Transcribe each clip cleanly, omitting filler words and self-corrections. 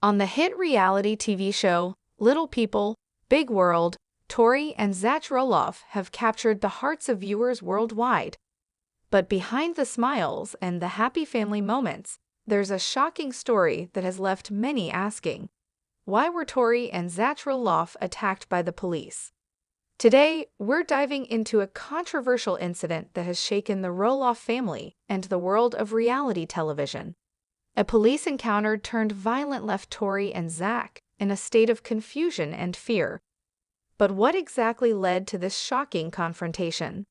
On the hit reality TV show, Little People, Big World, Tori and Zach Roloff have captured the hearts of viewers worldwide. But behind the smiles and the happy family moments, there's a shocking story that has left many asking, why were Tori and Zach Roloff attacked by the police? Today, we're diving into a controversial incident that has shaken the Roloff family and the world of reality television. A police encounter turned violent left Tori and Zach in a state of confusion and fear. But what exactly led to this shocking confrontation?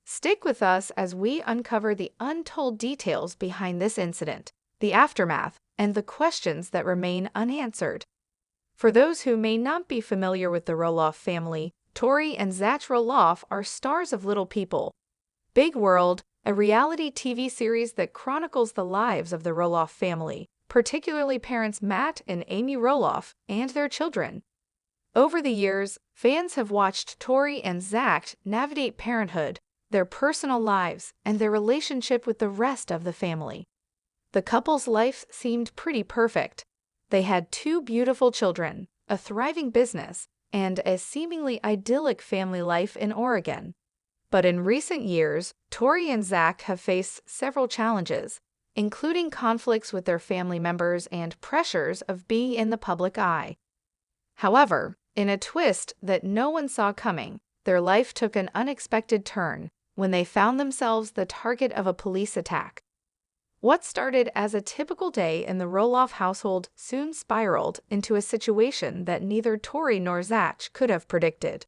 Stick with us as we uncover the untold details behind this incident, the aftermath, and the questions that remain unanswered. For those who may not be familiar with the Roloff family, Tori and Zach Roloff are stars of Little People, Big World, a reality TV series that chronicles the lives of the Roloff family, particularly parents Matt and Amy Roloff and their children. Over the years, fans have watched Tori and Zach navigate parenthood, their personal lives, and their relationship with the rest of the family. The couple's life seemed pretty perfect. They had 2 beautiful children, a thriving business, and a seemingly idyllic family life in Oregon. But in recent years, Tori and Zach have faced several challenges, including conflicts with their family members and pressures of being in the public eye. However, in a twist that no one saw coming, their life took an unexpected turn when they found themselves the target of a police attack. What started as a typical day in the Roloff household soon spiraled into a situation that neither Tori nor Zach could have predicted.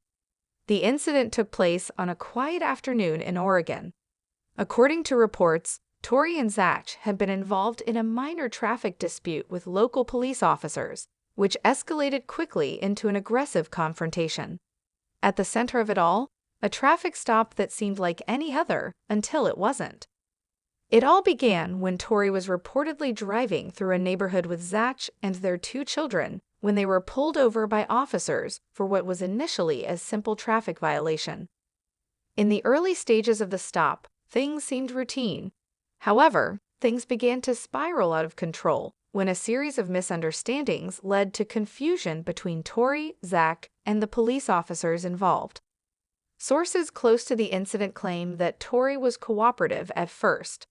The incident took place on a quiet afternoon in Oregon. According to reports, Tori and Zach had been involved in a minor traffic dispute with local police officers, which escalated quickly into an aggressive confrontation. At the center of it all, a traffic stop that seemed like any other until it wasn't. It all began when Tori was reportedly driving through a neighborhood with Zach and their 2 children when they were pulled over by officers for what was initially a simple traffic violation. In the early stages of the stop, things seemed routine. However, things began to spiral out of control when a series of misunderstandings led to confusion between Tori, Zach, and the police officers involved. Sources close to the incident claim that Tori was cooperative at first.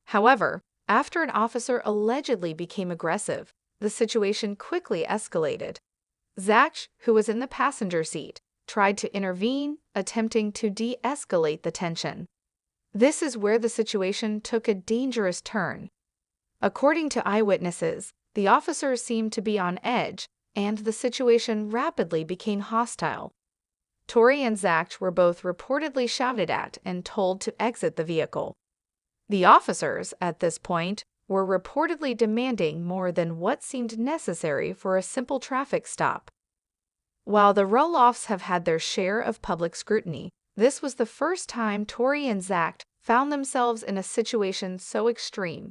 However, after an officer allegedly became aggressive, the situation quickly escalated. Zach, who was in the passenger seat, tried to intervene, attempting to de-escalate the tension. This is where the situation took a dangerous turn. According to eyewitnesses, the officers seemed to be on edge, and the situation rapidly became hostile. Tori and Zach were both reportedly shouted at and told to exit the vehicle. The officers, at this point, were reportedly demanding more than what seemed necessary for a simple traffic stop. While the Roloffs have had their share of public scrutiny, this was the first time Tori and Zach found themselves in a situation so extreme.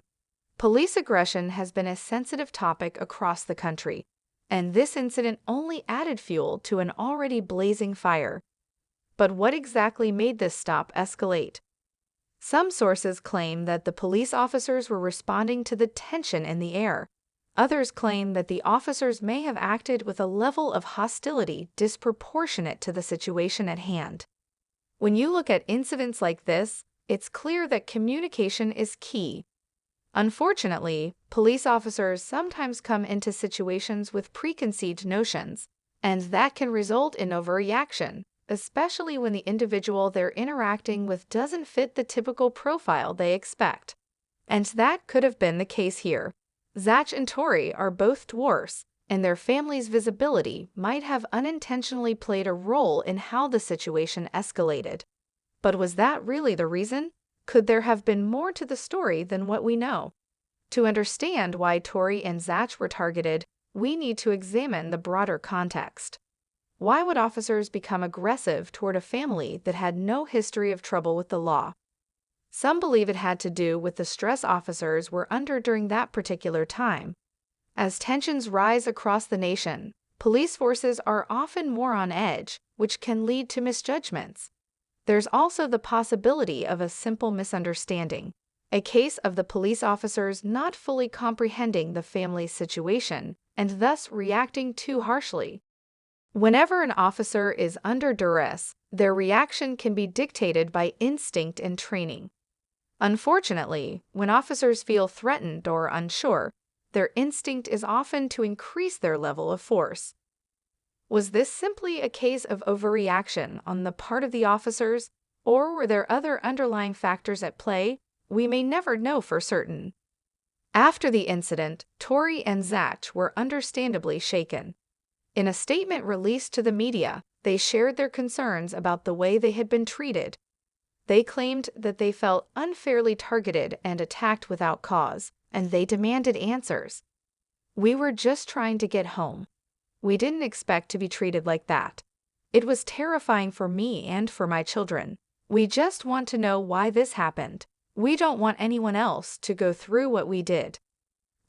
Police aggression has been a sensitive topic across the country, and this incident only added fuel to an already blazing fire. But what exactly made this stop escalate? Some sources claim that the police officers were responding to the tension in the air. Others claim that the officers may have acted with a level of hostility disproportionate to the situation at hand. When you look at incidents like this, it's clear that communication is key. Unfortunately, police officers sometimes come into situations with preconceived notions, and that can result in overreaction, especially when the individual they're interacting with doesn't fit the typical profile they expect. And that could have been the case here. Zach and Tori are both dwarfs, and their family's visibility might have unintentionally played a role in how the situation escalated. But was that really the reason? Could there have been more to the story than what we know? To understand why Tori and Zach were targeted, we need to examine the broader context. Why would officers become aggressive toward a family that had no history of trouble with the law? Some believe it had to do with the stress officers were under during that particular time. As tensions rise across the nation, police forces are often more on edge, which can lead to misjudgments. There's also the possibility of a simple misunderstanding, a case of the police officers not fully comprehending the family's situation and thus reacting too harshly. Whenever an officer is under duress, their reaction can be dictated by instinct and training. Unfortunately, when officers feel threatened or unsure, their instinct is often to increase their level of force. Was this simply a case of overreaction on the part of the officers, or were there other underlying factors at play? We may never know for certain. After the incident, Tori and Zach were understandably shaken. In a statement released to the media, they shared their concerns about the way they had been treated. They claimed that they felt unfairly targeted and attacked without cause, and they demanded answers. "We were just trying to get home. We didn't expect to be treated like that. It was terrifying for me and for my children. We just want to know why this happened. We don't want anyone else to go through what we did."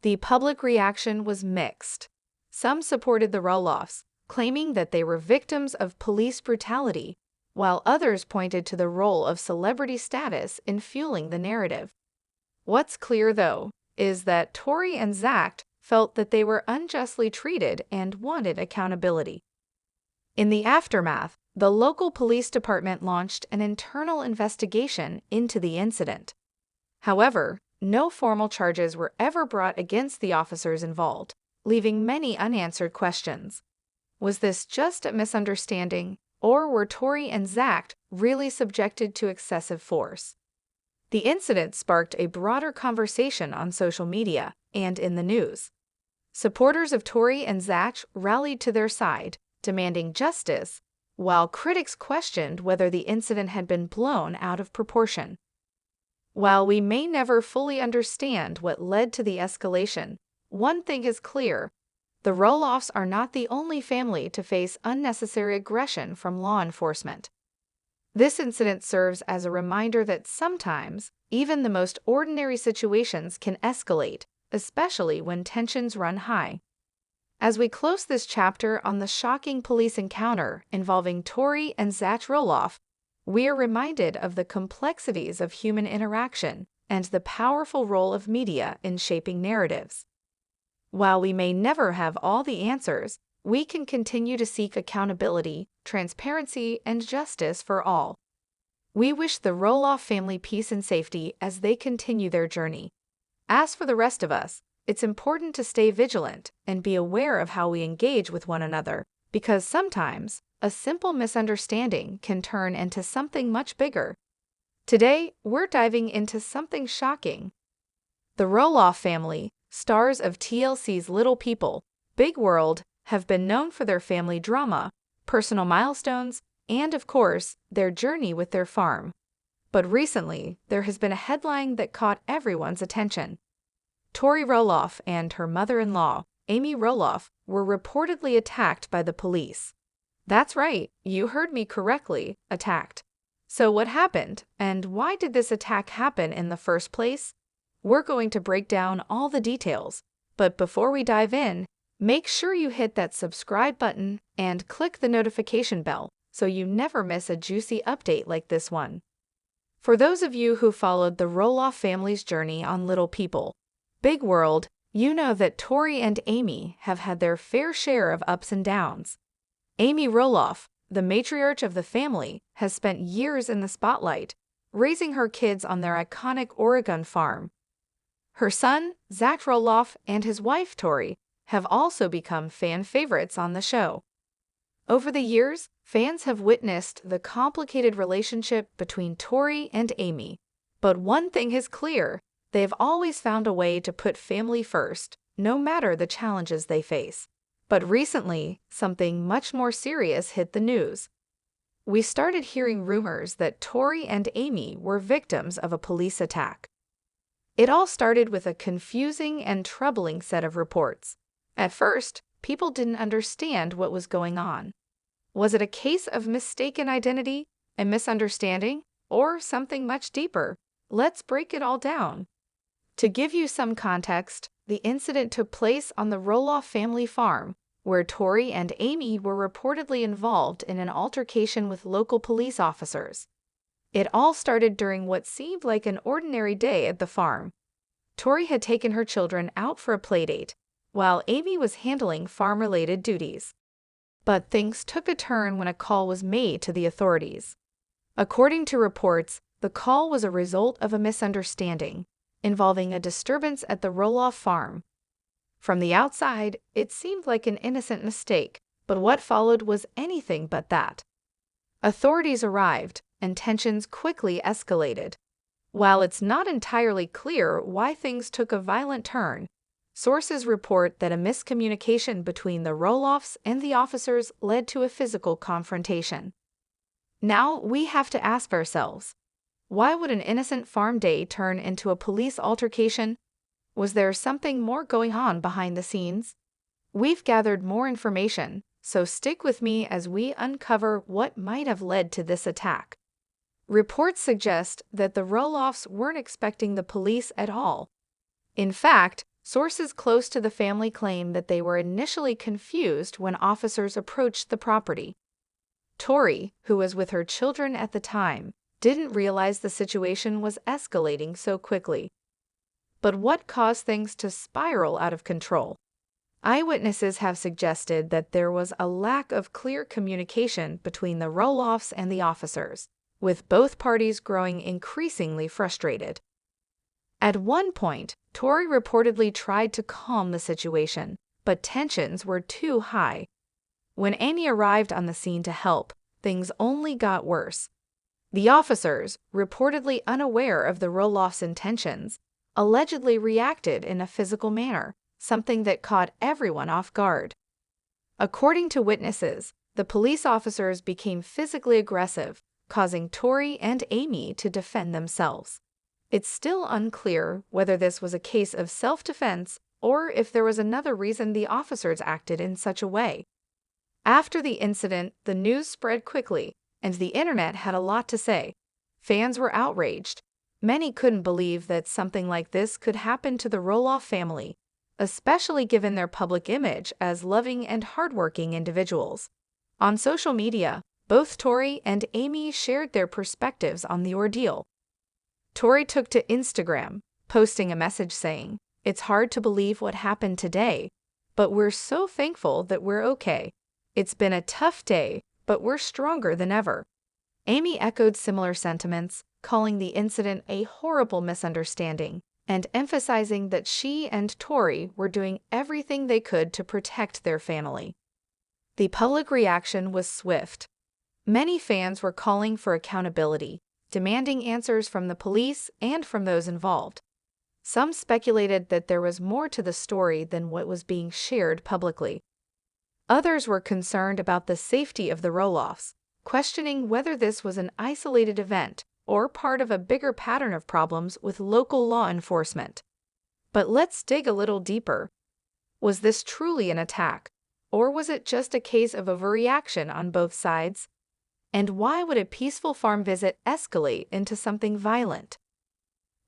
The public reaction was mixed. Some supported the Roloffs, claiming that they were victims of police brutality, while others pointed to the role of celebrity status in fueling the narrative. What's clear, though, is that Tori and Zach felt that they were unjustly treated and wanted accountability. In the aftermath, the local police department launched an internal investigation into the incident. However, no formal charges were ever brought against the officers involved, leaving many unanswered questions. Was this just a misunderstanding, or were Tori and Zach really subjected to excessive force? The incident sparked a broader conversation on social media and in the news. Supporters of Tori and Zach rallied to their side, demanding justice, while critics questioned whether the incident had been blown out of proportion. While we may never fully understand what led to the escalation, one thing is clear: the Roloffs are not the only family to face unnecessary aggression from law enforcement. This incident serves as a reminder that sometimes even the most ordinary situations can escalate, especially when tensions run high. As we close this chapter on the shocking police encounter involving Tori and Zach Roloff, we are reminded of the complexities of human interaction and the powerful role of media in shaping narratives. While we may never have all the answers, we can continue to seek accountability, transparency, and justice for all. We wish the Roloff family peace and safety as they continue their journey. As for the rest of us, it's important to stay vigilant and be aware of how we engage with one another, because sometimes a simple misunderstanding can turn into something much bigger. Today, we're diving into something shocking. The Roloff family, stars of TLC's Little People, Big World, have been known for their family drama, personal milestones, and, of course, their journey with their farm. But recently, there has been a headline that caught everyone's attention. Tori Roloff and her mother-in-law, Amy Roloff, were reportedly attacked by the police. That's right, you heard me correctly, attacked. So what happened, and why did this attack happen in the first place? We're going to break down all the details, but before we dive in, make sure you hit that subscribe button and click the notification bell so you never miss a juicy update like this one. For those of you who followed the Roloff family's journey on Little People, Big World, you know that Tori and Amy have had their fair share of ups and downs. Amy Roloff, the matriarch of the family, has spent years in the spotlight, raising her kids on their iconic Oregon farm. Her son, Zach Roloff, and his wife, Tori, have also become fan favorites on the show. Over the years, fans have witnessed the complicated relationship between Tori and Amy. But one thing is clear: they've always found a way to put family first, no matter the challenges they face. But recently, something much more serious hit the news. We started hearing rumors that Tori and Amy were victims of a police attack. It all started with a confusing and troubling set of reports. At first, people didn't understand what was going on. Was it a case of mistaken identity, a misunderstanding, or something much deeper? Let's break it all down. To give you some context, the incident took place on the Roloff family farm, where Tori and Amy were reportedly involved in an altercation with local police officers. It all started during what seemed like an ordinary day at the farm. Tori had taken her children out for a playdate, while Amy was handling farm-related duties. But things took a turn when a call was made to the authorities. According to reports, the call was a result of a misunderstanding involving a disturbance at the Roloff farm. From the outside, it seemed like an innocent mistake, but what followed was anything but that. Authorities arrived, and tensions quickly escalated. While it's not entirely clear why things took a violent turn, sources report that a miscommunication between the Roloffs and the officers led to a physical confrontation. Now we have to ask ourselves, why would an innocent farm day turn into a police altercation? Was there something more going on behind the scenes? We've gathered more information, so stick with me as we uncover what might have led to this attack. Reports suggest that the Roloffs weren't expecting the police at all. In fact, sources close to the family claim that they were initially confused when officers approached the property. Tori, who was with her children at the time, didn't realize the situation was escalating so quickly. But what caused things to spiral out of control? Eyewitnesses have suggested that there was a lack of clear communication between the Roloffs and the officers, with both parties growing increasingly frustrated. At one point, Tori reportedly tried to calm the situation, but tensions were too high. When Amy arrived on the scene to help, things only got worse. The officers, reportedly unaware of the Roloffs' intentions, allegedly reacted in a physical manner, something that caught everyone off guard. According to witnesses, the police officers became physically aggressive, causing Tori and Amy to defend themselves. It's still unclear whether this was a case of self-defense or if there was another reason the officers acted in such a way. After the incident, the news spread quickly, and the internet had a lot to say. Fans were outraged. Many couldn't believe that something like this could happen to the Roloff family, especially given their public image as loving and hardworking individuals. On social media, both Tori and Amy shared their perspectives on the ordeal. Tori took to Instagram, posting a message saying, "It's hard to believe what happened today, but we're so thankful that we're okay. It's been a tough day, but we're stronger than ever." Amy echoed similar sentiments, calling the incident a horrible misunderstanding and emphasizing that she and Tori were doing everything they could to protect their family. The public reaction was swift. Many fans were calling for accountability, demanding answers from the police and from those involved. Some speculated that there was more to the story than what was being shared publicly. Others were concerned about the safety of the Roloffs, questioning whether this was an isolated event or part of a bigger pattern of problems with local law enforcement. But let's dig a little deeper. Was this truly an attack, or was it just a case of overreaction on both sides? And why would a peaceful farm visit escalate into something violent?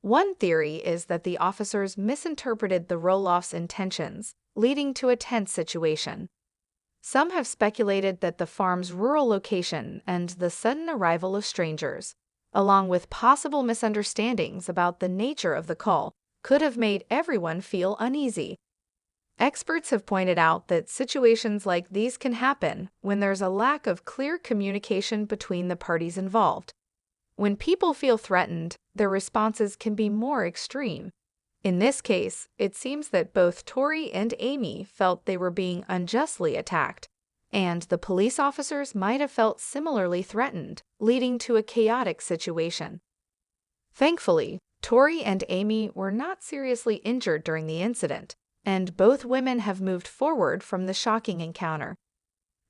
One theory is that the officers misinterpreted the Roloffs' intentions, leading to a tense situation. Some have speculated that the farm's rural location and the sudden arrival of strangers, along with possible misunderstandings about the nature of the call, could have made everyone feel uneasy. Experts have pointed out that situations like these can happen when there's a lack of clear communication between the parties involved. When people feel threatened, their responses can be more extreme. In this case, it seems that both Tori and Amy felt they were being unjustly attacked, and the police officers might have felt similarly threatened, leading to a chaotic situation. Thankfully, Tori and Amy were not seriously injured during the incident, and both women have moved forward from the shocking encounter.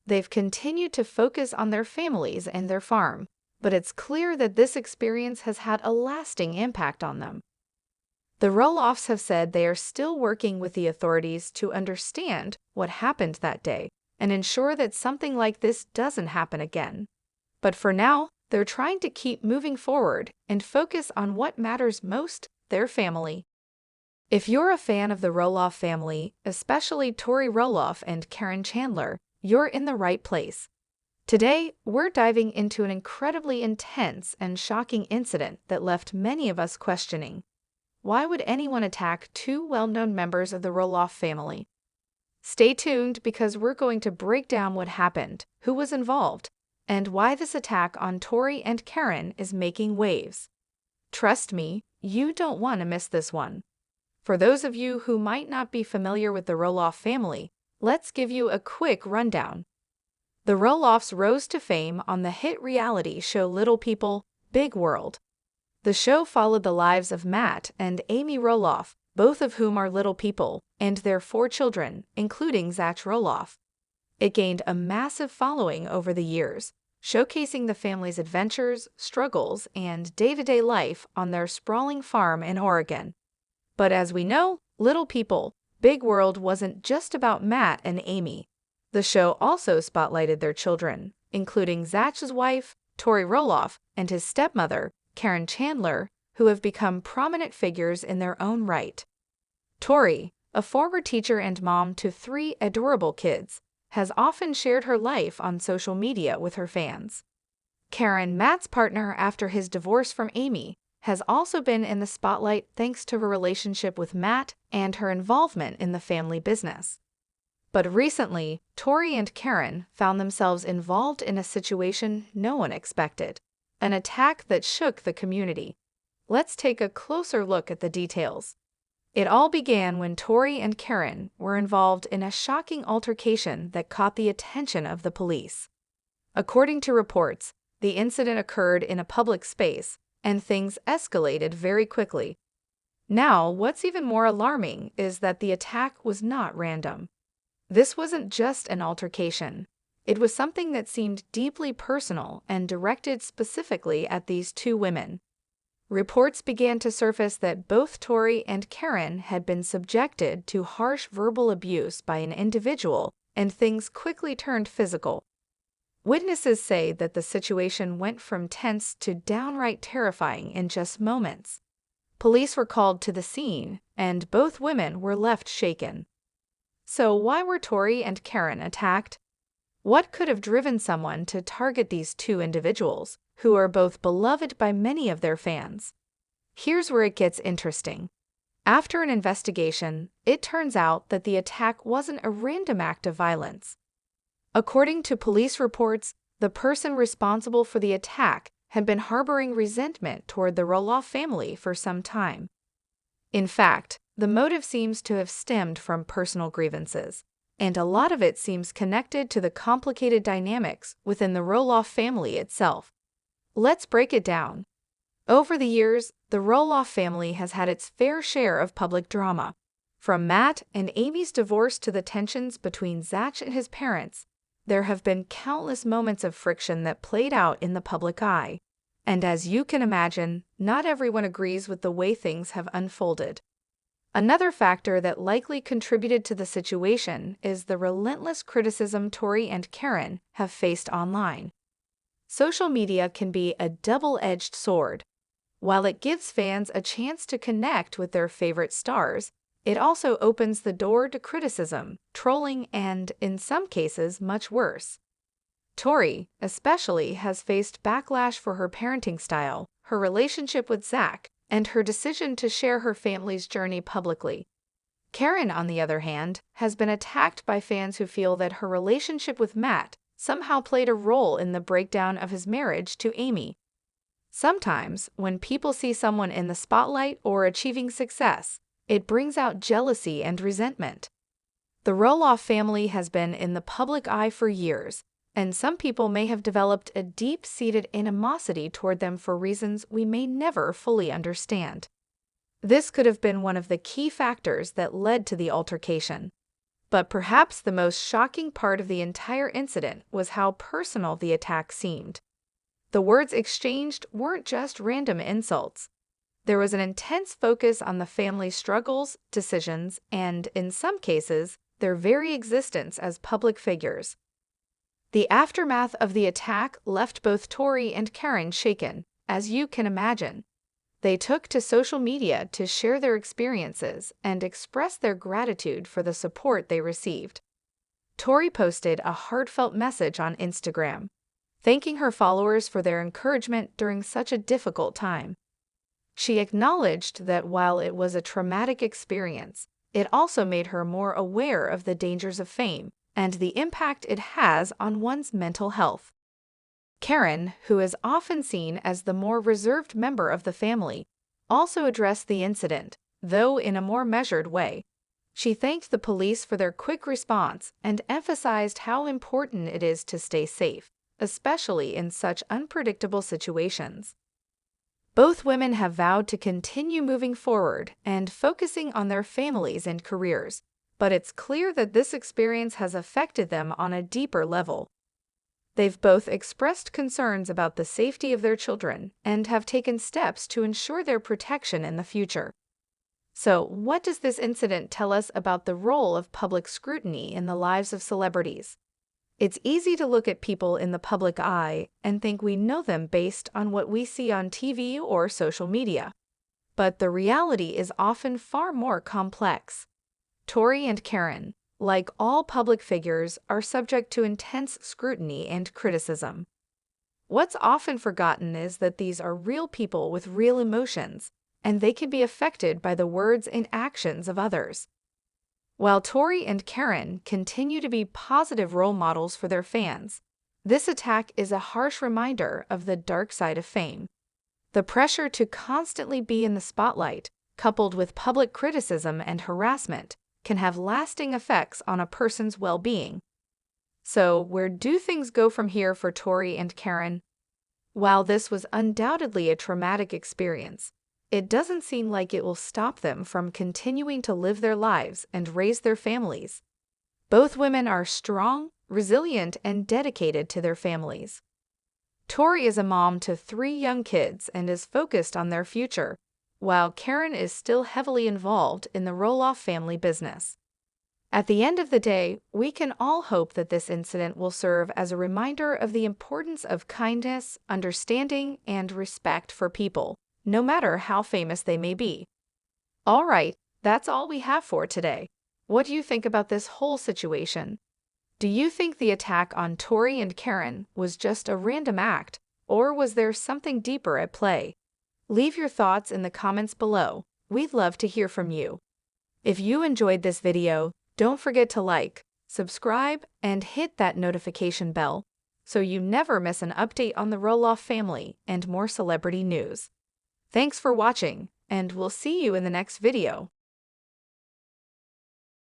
They've continued to focus on their families and their farm, but it's clear that this experience has had a lasting impact on them. The Roloffs have said they are still working with the authorities to understand what happened that day and ensure that something like this doesn't happen again. But for now, they're trying to keep moving forward and focus on what matters most: their family. If you're a fan of the Roloff family, especially Tori Roloff and Karen Chandler, you're in the right place. Today, we're diving into an incredibly intense and shocking incident that left many of us questioning. Why would anyone attack two well-known members of the Roloff family? Stay tuned because we're going to break down what happened, who was involved, and why this attack on Tori and Karen is making waves. Trust me, you don't want to miss this one. For those of you who might not be familiar with the Roloff family, let's give you a quick rundown. The Roloffs rose to fame on the hit reality show Little People, Big World. The show followed the lives of Matt and Amy Roloff, both of whom are little people, and their 4 children, including Zach Roloff. It gained a massive following over the years, showcasing the family's adventures, struggles, and day-to-day life on their sprawling farm in Oregon. But as we know, Little People, Big World wasn't just about Matt and Amy. The show also spotlighted their children, including Zach's wife, Tori Roloff, and his stepmother, Karen Chandler, who have become prominent figures in their own right. Tori, a former teacher and mom to 3 adorable kids, has often shared her life on social media with her fans. Karen, Matt's partner after his divorce from Amy, has also been in the spotlight thanks to her relationship with Matt and her involvement in the family business. But recently, Tori and Karen found themselves involved in a situation no one expected, an attack that shook the community. Let's take a closer look at the details. It all began when Tori and Karen were involved in a shocking altercation that caught the attention of the police. According to reports, the incident occurred in a public space, and things escalated very quickly. Now, what's even more alarming is that the attack was not random. This wasn't just an altercation. It was something that seemed deeply personal and directed specifically at these 2 women. Reports began to surface that both Tori and Karen had been subjected to harsh verbal abuse by an individual, and things quickly turned physical. Witnesses say that the situation went from tense to downright terrifying in just moments. Police were called to the scene, and both women were left shaken. So why were Tori and Karen attacked? What could have driven someone to target these 2 individuals, who are both beloved by many of their fans? Here's where it gets interesting. After an investigation, it turns out that the attack wasn't a random act of violence. According to police reports, the person responsible for the attack had been harboring resentment toward the Roloff family for some time. In fact, the motive seems to have stemmed from personal grievances, and a lot of it seems connected to the complicated dynamics within the Roloff family itself. Let's break it down. Over the years, the Roloff family has had its fair share of public drama. From Matt and Amy's divorce to the tensions between Zach and his parents, there have been countless moments of friction that played out in the public eye. And as you can imagine, not everyone agrees with the way things have unfolded. Another factor that likely contributed to the situation is the relentless criticism Tori and Karen have faced online. Social media can be a double-edged sword. While it gives fans a chance to connect with their favorite stars, it also opens the door to criticism, trolling, and, in some cases, much worse. Tori, especially, has faced backlash for her parenting style, her relationship with Zach, and her decision to share her family's journey publicly. Karen, on the other hand, has been attacked by fans who feel that her relationship with Matt somehow played a role in the breakdown of his marriage to Amy. Sometimes, when people see someone in the spotlight or achieving success, it brings out jealousy and resentment. The Roloff family has been in the public eye for years, and some people may have developed a deep-seated animosity toward them for reasons we may never fully understand. This could have been one of the key factors that led to the altercation. But perhaps the most shocking part of the entire incident was how personal the attack seemed. The words exchanged weren't just random insults. There was an intense focus on the family's struggles, decisions, and, in some cases, their very existence as public figures. The aftermath of the attack left both Tori and Karen shaken, as you can imagine. They took to social media to share their experiences and express their gratitude for the support they received. Tori posted a heartfelt message on Instagram, thanking her followers for their encouragement during such a difficult time. She acknowledged that while it was a traumatic experience, it also made her more aware of the dangers of fame and the impact it has on one's mental health. Karen, who is often seen as the more reserved member of the family, also addressed the incident, though in a more measured way. She thanked the police for their quick response and emphasized how important it is to stay safe, especially in such unpredictable situations. Both women have vowed to continue moving forward and focusing on their families and careers, but it's clear that this experience has affected them on a deeper level. They've both expressed concerns about the safety of their children and have taken steps to ensure their protection in the future. So, what does this incident tell us about the role of public scrutiny in the lives of celebrities? It's easy to look at people in the public eye and think we know them based on what we see on TV or social media. But the reality is often far more complex. Tori and Karen, like all public figures, are subject to intense scrutiny and criticism. What's often forgotten is that these are real people with real emotions, and they can be affected by the words and actions of others. While Tori and Karen continue to be positive role models for their fans, this attack is a harsh reminder of the dark side of fame. The pressure to constantly be in the spotlight, coupled with public criticism and harassment, can have lasting effects on a person's well-being. So, where do things go from here for Tori and Karen? While this was undoubtedly a traumatic experience, it doesn't seem like it will stop them from continuing to live their lives and raise their families. Both women are strong, resilient, and dedicated to their families. Tori is a mom to 3 young kids and is focused on their future, while Karen is still heavily involved in the Roloff family business. At the end of the day, we can all hope that this incident will serve as a reminder of the importance of kindness, understanding, and respect for people, no matter how famous they may be. All right, that's all we have for today. What do you think about this whole situation? Do you think the attack on Tori and Karen was just a random act, or was there something deeper at play? Leave your thoughts in the comments below. We'd love to hear from you. If you enjoyed this video, don't forget to like, subscribe, and hit that notification bell so you never miss an update on the Roloff family and more celebrity news. Thanks for watching, and we'll see you in the next video.